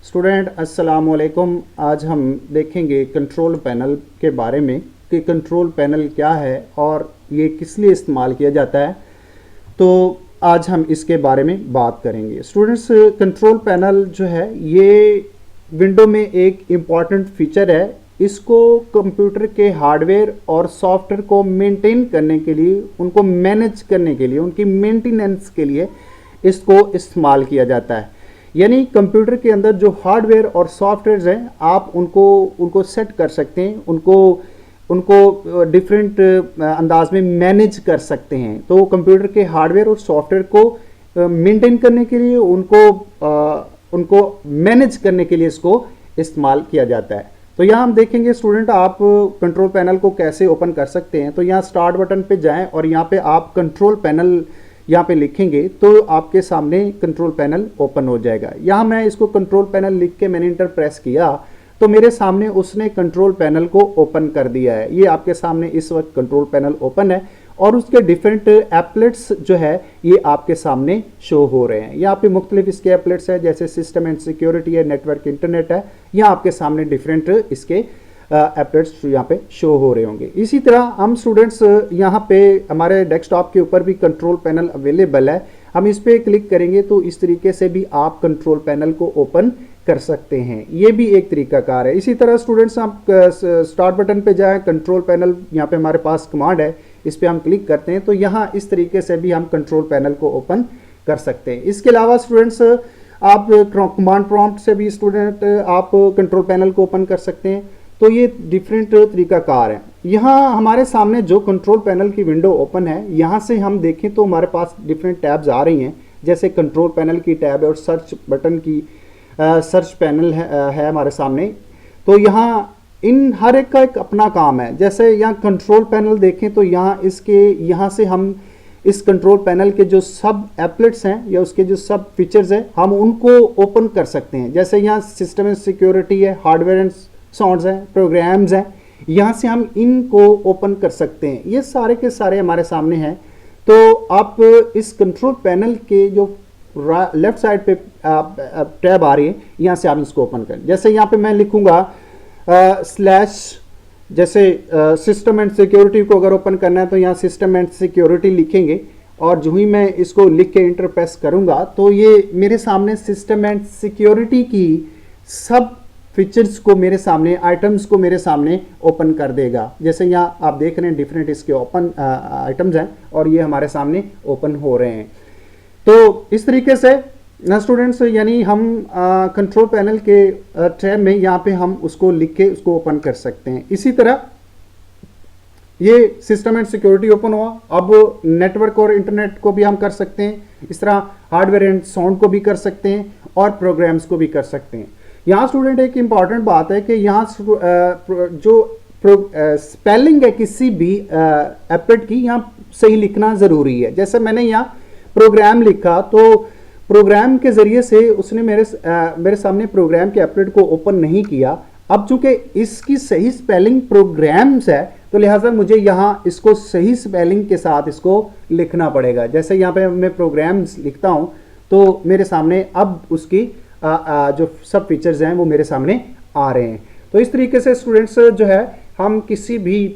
Student अस्सलाम वालेकुम। आज हम देखेंगे कंट्रोल पैनल के बारे में कि कंट्रोल पैनल क्या है और ये किस लिए इस्तेमाल किया जाता है। तो आज हम इसके बारे में बात करेंगे। स्टूडेंट्स, कंट्रोल पैनल जो है ये विंडो में एक इम्पॉर्टेंट फीचर है। इसको कंप्यूटर के हार्डवेयर और सॉफ्टवेयर को मेंटेन करने के लिए, उनको मैनेज करने के लिए, उनकी मेंटेनेंस के लिए इसको इस्तेमाल किया जाता है। यानी कंप्यूटर के अंदर जो हार्डवेयर और सॉफ्टवेयर हैं, आप उनको सेट कर सकते हैं, उनको डिफरेंट अंदाज में मैनेज कर सकते हैं। तो कंप्यूटर के हार्डवेयर और सॉफ्टवेयर को मेंटेन करने के लिए, उनको मैनेज करने के लिए इसको इस्तेमाल किया जाता है। तो यहाँ हम देखेंगे स्टूडेंट, आप कंट्रोल पैनल को कैसे ओपन कर सकते हैं। तो यहाँ स्टार्ट बटन पे जाएं और यहाँ पे आप कंट्रोल पैनल यहाँ पे लिखेंगे तो आपके सामने कंट्रोल पैनल ओपन हो जाएगा। यहाँ मैं इसको कंट्रोल पैनल लिख के मैंने इंटर प्रेस किया तो मेरे सामने उसने कंट्रोल पैनल को ओपन कर दिया है। ये आपके सामने इस वक्त कंट्रोल पैनल ओपन है और उसके डिफरेंट एप्लेट्स जो है ये आपके सामने शो हो रहे हैं। यहाँ पे मुख्तलिफ इसके एप्लेट्स है, जैसे सिस्टम एंड सिक्योरिटी है, नेटवर्क इंटरनेट है। यहाँ आपके सामने डिफरेंट इसके एप्लेट्स यहाँ पे शो हो रहे होंगे। इसी तरह हम स्टूडेंट्स यहाँ पे हमारे डेस्कटॉप के ऊपर भी कंट्रोल पैनल अवेलेबल है। हम इस पे क्लिक करेंगे तो इस तरीके से भी आप कंट्रोल पैनल को ओपन कर सकते हैं। ये भी एक तरीकाकार है। इसी तरह स्टूडेंट्स आप स्टार्ट बटन पे जाएं, कंट्रोल पैनल यहाँ पे हमारे पास कमांड है, इस पे हम क्लिक करते हैं तो यहाँ इस तरीके से भी हम कंट्रोल पैनल को ओपन कर सकते हैं। इसके अलावा स्टूडेंट्स आप कमांड प्रॉम्प्ट से भी स्टूडेंट आप कंट्रोल पैनल को ओपन कर सकते हैं। तो ये डिफरेंट तरीकाकार है। यहाँ हमारे सामने जो कंट्रोल पैनल की विंडो ओपन है, यहाँ से हम देखें तो हमारे पास डिफरेंट टैब्स आ रही हैं, जैसे कंट्रोल पैनल की टैब है और सर्च बटन की सर्च पैनल है हमारे सामने। तो यहाँ इन हर एक का एक अपना काम है। जैसे यहाँ कंट्रोल पैनल देखें तो यहाँ से हम इस कंट्रोल पैनल के जो सब एप्लेट्स हैं या उसके जो सब फीचर्स हैं हम उनको ओपन कर सकते हैं। जैसे यहाँ सिस्टम एंड सिक्योरिटी है, हार्डवेयर एंड सॉफ्ट्स हैं, प्रोग्राम्स हैं, यहाँ से हम इनको ओपन कर सकते हैं। ये सारे के सारे हमारे सामने हैं। तो आप इस कंट्रोल पैनल के जो लेफ्ट साइड पे टैब आ रही है, यहाँ से आप इसको ओपन करें। जैसे यहाँ पे मैं लिखूंगा स्लैश, जैसे सिस्टम एंड सिक्योरिटी को अगर ओपन करना है तो यहाँ सिस्टम एंड सिक्योरिटी लिखेंगे और जो ही मैं इसको लिख के इंटर प्रेस करूंगा तो ये मेरे सामने सिस्टम एंड सिक्योरिटी की सब फीचर्स को मेरे सामने, आइटम्स को मेरे सामने ओपन कर देगा। जैसे यहाँ आप देख रहे हैं डिफरेंट इसके ओपन आइटम्स हैं और ये हमारे सामने ओपन हो रहे हैं। तो इस तरीके से ना स्टूडेंट्स, यानी हम कंट्रोल पैनल के टैब में यहाँ पे हम उसको लिख के उसको ओपन कर सकते हैं। इसी तरह ये सिस्टम एंड सिक्योरिटी ओपन हुआ। अब नेटवर्क और इंटरनेट को भी हम कर सकते हैं। इस तरह हार्डवेयर एंड साउंड को भी कर सकते हैं और प्रोग्राम्स को भी कर सकते हैं। यहाँ स्टूडेंट एक इंपॉर्टेंट बात है कि यहाँ जो स्पेलिंग है किसी भी एप्लेट की, यहाँ सही लिखना ज़रूरी है। जैसे मैंने यहाँ प्रोग्राम लिखा तो प्रोग्राम के ज़रिए से उसने मेरे सामने प्रोग्राम के एप्लेट को ओपन नहीं किया। अब चूंकि इसकी सही स्पेलिंग प्रोग्राम्स है तो लिहाजा मुझे यहाँ इसको सही स्पेलिंग के साथ इसको लिखना पड़ेगा। जैसे यहाँ पे मैं प्रोग्राम्स लिखता हूँ तो मेरे सामने अब उसकी जो सब फीचर्स हैं वो मेरे सामने आ रहे हैं। तो इस तरीके से स्टूडेंट्स जो है हम किसी भी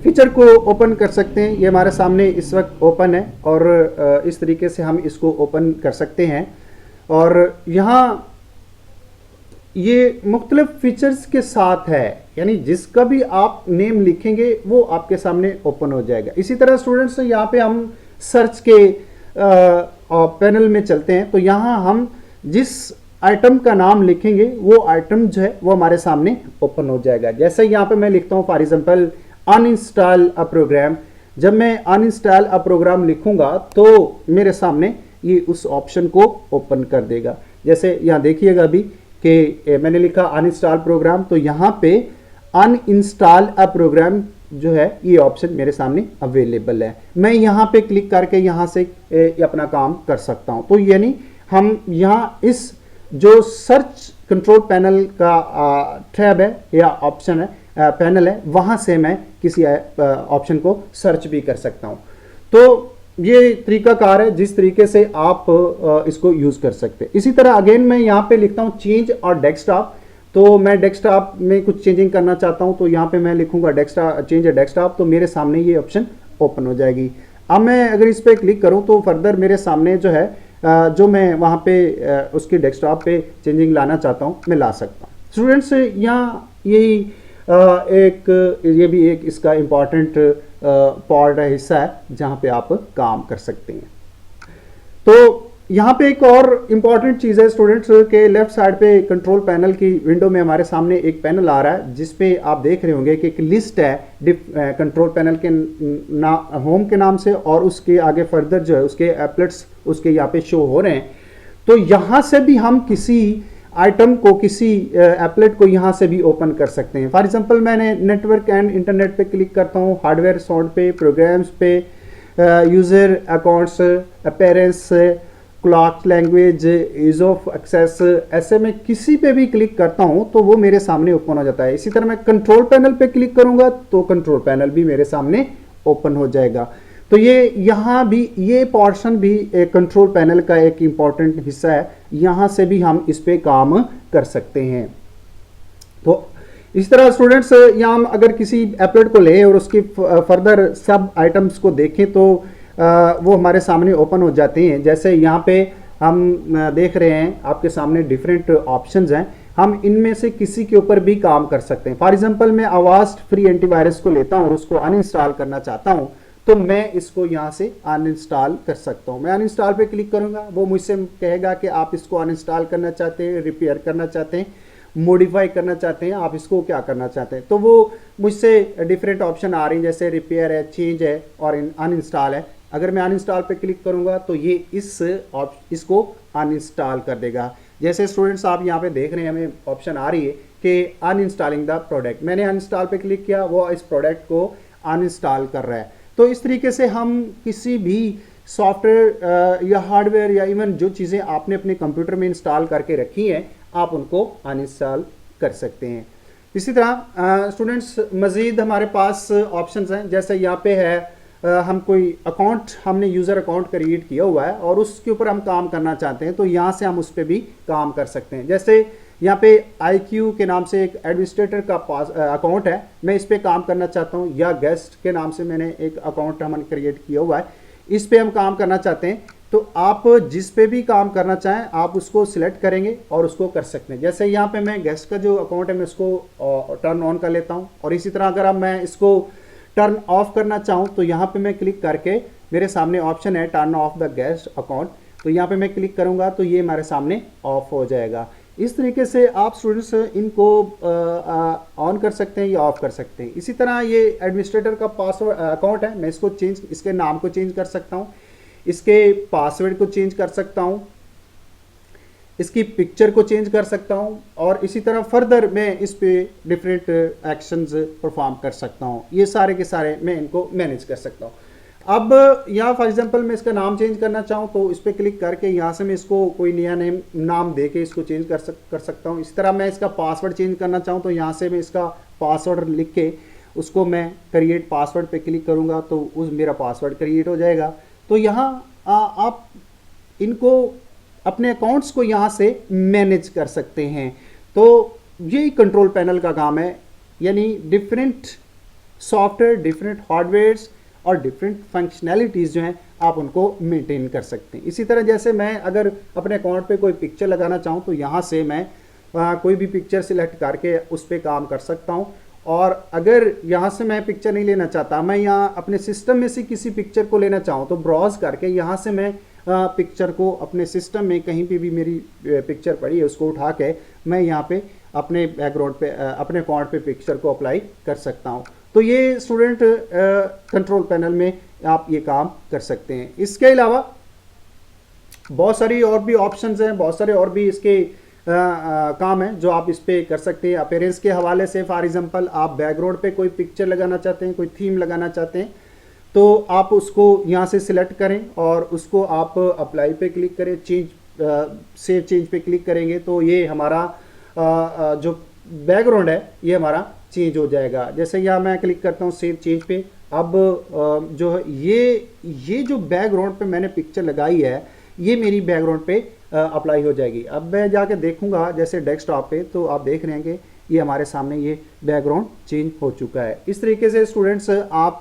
फीचर को ओपन कर सकते हैं। ये हमारे सामने इस वक्त ओपन है और इस तरीके से हम इसको ओपन कर सकते हैं। और यहाँ ये मुख्तलिफ फीचर्स के साथ है, यानी जिसका भी आप नेम लिखेंगे वो आपके सामने ओपन हो जाएगा। इसी तरह स्टूडेंट्स यहाँ पे हम सर्च के पैनल में चलते हैं तो यहाँ हम जिस आइटम का नाम लिखेंगे वो आइटम जो है वो हमारे सामने ओपन हो जाएगा। जैसे यहाँ पे मैं लिखता हूँ for example uninstall a program. जब मैं अनइंस्टॉल अ प्रोग्राम लिखूंगा तो मेरे सामने ये उस ऑप्शन को ओपन कर देगा। जैसे यहाँ देखिएगा अभी कि मैंने लिखा अनइंस्टॉल प्रोग्राम, तो यहाँ पे अनइंस्टॉल अ प्रोग्राम जो है ये ऑप्शन मेरे सामने अवेलेबल है। मैं यहाँ पे क्लिक करके यहाँ से अपना काम कर सकता हूँ। तो यानी हम यहाँ इस जो सर्च कंट्रोल पैनल का टैब है या ऑप्शन है, पैनल है, वहाँ से मैं किसी ऑप्शन को सर्च भी कर सकता हूँ। तो ये तरीकाकार है जिस तरीके से आप इसको यूज़ कर सकते हैं। इसी तरह अगेन मैं यहाँ पे लिखता हूँ चेंज और डेस्कटॉप। तो मैं डेस्कटॉप में कुछ चेंजिंग करना चाहता हूँ, तो यहाँ पे मैं लिखूंगा डेस्कटॉप, चेंज डेस्कटॉप, तो मेरे सामने ये ऑप्शन ओपन हो जाएगी। अब मैं अगर इस पर क्लिक करूँ तो फर्दर मेरे सामने जो है जो मैं वहाँ पे उसकी डेस्कटॉप पे चेंजिंग लाना चाहता हूँ मैं ला सकता हूँ। स्टूडेंट्स यहाँ यही ये भी एक इसका इम्पॉर्टेंट पार्ट है, हिस्सा है जहाँ पे आप काम कर सकते हैं। तो यहाँ पे एक और इम्पॉर्टेंट चीज़ है स्टूडेंट्स के लेफ्ट साइड पे कंट्रोल पैनल की विंडो में हमारे सामने एक पैनल आ रहा है जिसपे आप देख रहे होंगे कि एक लिस्ट है कंट्रोल पैनल के होम के नाम से, और उसके आगे फर्दर जो है उसके एप्लेट्स उसके यहाँ पे शो हो रहे हैं। तो यहाँ से भी हम किसी आइटम को, किसी एप्लेट को यहाँ से भी ओपन कर सकते हैं। फॉर एग्जांपल मैंने नेटवर्क एंड इंटरनेट पे क्लिक करता हूँ, हार्डवेयर साउंड पे, प्रोग्राम्स पे, user accounts, appearance, clock language, ease of access, ऐसे में किसी पे भी क्लिक करता हूँ तो वो मेरे सामने ओपन हो जाता है। इसी तरह मैं कंट्रोल पैनल पे क्लिक करूँगा तो कंट्रोल पैनल भी मेरे सामने ओपन हो जाएगा। तो ये यहाँ भी ये पोर्शन भी एक कंट्रोल पैनल का एक इम्पॉर्टेंट हिस्सा है, यहाँ से भी हम इस पे काम कर सकते हैं। तो इस तरह स्टूडेंट्स यहाँ हम अगर किसी एप्लेट को लें और उसकी फर्दर सब आइटम्स को देखें तो वो हमारे सामने ओपन हो जाते हैं। जैसे यहाँ पे हम देख रहे हैं आपके सामने डिफरेंट ऑप्शंस हैं, हम इनमें से किसी के ऊपर भी काम कर सकते हैं। फॉर एग्जांपल मैं अवास्ट फ्री एंटीवायरस को लेता हूँ और उसको अनइंस्टॉल करना चाहता हूँ, तो मैं इसको यहाँ से अनइंस्टॉल कर सकता हूँ। मैं अनइंस्टॉल पे क्लिक करूँगा, वो मुझसे कहेगा कि आप इसको अनइंस्टॉल करना चाहते हैं, रिपेयर करना चाहते हैं, मॉडिफाई करना चाहते हैं, आप इसको क्या करना चाहते हैं। तो वो मुझसे डिफरेंट ऑप्शन आ रही हैं, जैसे रिपेयर है, चेंज है और अनइंस्टॉल है। अगर मैं अनइंस्टॉल पे क्लिक करूँगा तो ये इसको अनइंस्टॉल कर देगा। जैसे स्टूडेंट्स आप यहाँ पे देख रहे हैं हमें ऑप्शन आ रही है कि अनइंस्टॉलिंग द प्रोडक्ट, मैंने अनइंस्टॉल पे क्लिक किया, वो इस प्रोडक्ट को अनइंस्टॉल कर रहा है। तो इस तरीके से हम किसी भी सॉफ्टवेयर या हार्डवेयर या इवन जो चीज़ें आपने अपने कंप्यूटर में इंस्टॉल करके रखी हैं आप उनको अनइंस्टॉल कर सकते हैं। इसी तरह स्टूडेंट्स मज़ीद हमारे पास ऑप्शंस हैं, जैसे यहाँ पे है हम कोई अकाउंट, हमने यूज़र अकाउंट क्रिएट किया हुआ है और उसके ऊपर हम काम करना चाहते हैं, तो यहाँ से हम उस पर भी काम कर सकते हैं। जैसे यहाँ पे IQ के नाम से एक एडमिनिस्ट्रेटर का अकाउंट है, मैं इस पे काम करना चाहता हूँ, या गेस्ट के नाम से मैंने एक अकाउंट हमने क्रिएट किया हुआ है, इस पे हम काम करना चाहते हैं। तो आप जिस पे भी काम करना चाहें आप उसको सिलेक्ट करेंगे और उसको कर सकते हैं। जैसे यहाँ पे मैं गेस्ट का जो अकाउंट है मैं उसको टर्न ऑन कर लेता हूँ, और इसी तरह अगर अब मैं इसको टर्न ऑफ करना चाहूँ तो यहाँ पे मैं क्लिक करके मेरे सामने ऑप्शन है turn off the guest account, तो यहाँ पे मैं क्लिक करूँगा तो ये हमारे सामने ऑफ हो जाएगा। इस तरीके से आप स्टूडेंट्स इनको ऑन कर सकते हैं या ऑफ कर सकते हैं। इसी तरह ये एडमिनिस्ट्रेटर का पासवर्ड अकाउंट है, मैं इसको इसके नाम को चेंज कर सकता हूँ, इसके पासवर्ड को चेंज कर सकता हूँ, इसकी पिक्चर को चेंज कर सकता हूँ, और इसी तरह फर्दर मैं इस पे डिफरेंट एक्शंस परफॉर्म कर सकता हूँ। ये सारे के सारे मैं इनको मैनेज कर सकता हूँ। अब यहाँ फॉर एग्जांपल मैं इसका नाम चेंज करना चाहूँ तो इस पर क्लिक करके यहाँ से मैं इसको कोई नया नाम दे के इसको चेंज कर सकता हूँ। इस तरह मैं इसका पासवर्ड चेंज करना चाहूँ तो यहाँ से मैं इसका पासवर्ड लिख के उसको मैं क्रिएट पासवर्ड पे क्लिक करूँगा तो उस मेरा पासवर्ड क्रिएट हो जाएगा। तो यहाँ आप इनको अपने अकाउंट्स को यहाँ से मैनेज कर सकते हैं। तो यही कंट्रोल पैनल का काम है, यानी डिफरेंट सॉफ्टवेयर, डिफरेंट हार्डवेयर्स और डिफरेंट फंक्शनैलिटीज़ जो हैं आप उनको मेंटेन कर सकते हैं। इसी तरह जैसे मैं अगर अपने अकाउंट पे कोई पिक्चर लगाना चाहूँ तो यहाँ से मैं कोई भी पिक्चर सिलेक्ट करके उस पर काम कर सकता हूँ, और अगर यहाँ से मैं पिक्चर नहीं लेना चाहता, मैं यहाँ अपने सिस्टम में से किसी पिक्चर को लेना चाहूँ तो ब्राउज करके यहाँ से मैं पिक्चर को अपने सिस्टम में कहीं पे भी मेरी पिक्चर पड़ी है उसको उठा के मैं यहाँ पे अपने बैकग्राउंड पे अपने अकाउंट पे पिक्चर को अप्लाई कर सकता हूँ। तो ये स्टूडेंट कंट्रोल पैनल में आप ये काम कर सकते हैं। इसके अलावा बहुत सारी और भी ऑप्शंस हैं, बहुत सारे और भी इसके काम है जो आप इस पे कर सकते हैं। अपीयरेंस के हवाले से फॉर एग्जांपल आप बैकग्राउंड पे कोई पिक्चर लगाना चाहते हैं, कोई थीम लगाना चाहते हैं, तो आप उसको यहाँ से सिलेक्ट करें और उसको आप अप्लाई पे क्लिक करें, सेव चेंज पे क्लिक करेंगे तो ये हमारा जो बैकग्राउंड है ये हमारा चेंज हो जाएगा। जैसे यहाँ मैं क्लिक करता हूँ सेव चेंज पे अब जो है ये जो बैकग्राउंड पे मैंने पिक्चर लगाई है, ये मेरी बैकग्राउंड पे अप्लाई हो जाएगी। अब मैं जाके देखूंगा जैसे डेस्कटॉप पे, तो आप देख रहे हैं कि ये हमारे सामने ये बैकग्राउंड चेंज हो चुका है। इस तरीके से स्टूडेंट्स आप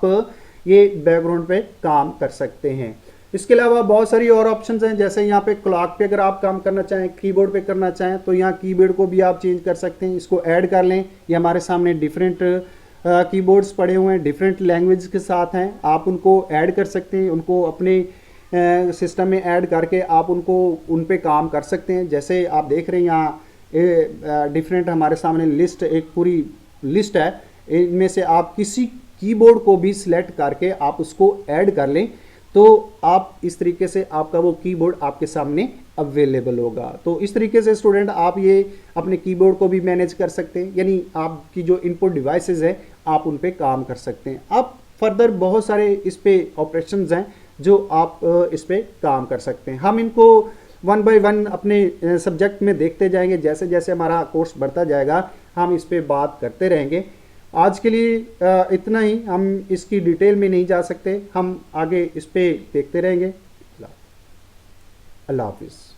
ये बैकग्राउंड पे काम कर सकते हैं। इसके अलावा बहुत सारी और ऑप्शंस हैं, जैसे यहाँ पे क्लॉक पे अगर आप काम करना चाहें, कीबोर्ड पे करना चाहें, तो यहाँ कीबोर्ड को भी आप चेंज कर सकते हैं, इसको ऐड कर लें। ये हमारे सामने डिफरेंट कीबोर्ड्स पड़े हुए हैं, डिफरेंट लैंग्वेज के साथ हैं, आप उनको ऐड कर सकते हैं, उनको अपने सिस्टम में ऐड करके आप उनको उन पे काम कर सकते हैं। जैसे आप देख रहे हैं यहाँ डिफरेंट हमारे सामने लिस्ट, एक पूरी लिस्ट है, इनमें से आप किसी कीबोर्ड को भी सिलेक्ट करके आप उसको ऐड कर लें, तो आप इस तरीके से आपका वो कीबोर्ड आपके सामने अवेलेबल होगा। तो इस तरीके से स्टूडेंट आप ये अपने कीबोर्ड को भी मैनेज कर सकते हैं, यानी आपकी जो इनपुट डिवाइसेस है आप उन पे काम कर सकते हैं। अब फर्दर बहुत सारे इस पे ऑपरेशंस हैं जो आप इस पे काम कर सकते हैं। हम इनको वन बाय वन अपने सब्जेक्ट में देखते जाएंगे, जैसे जैसे हमारा कोर्स बढ़ता जाएगा हम इस पे बात करते रहेंगे। आज के लिए इतना ही, हम इसकी डिटेल में नहीं जा सकते, हम आगे इस पे देखते रहेंगे। अल्लाह हाफिज़।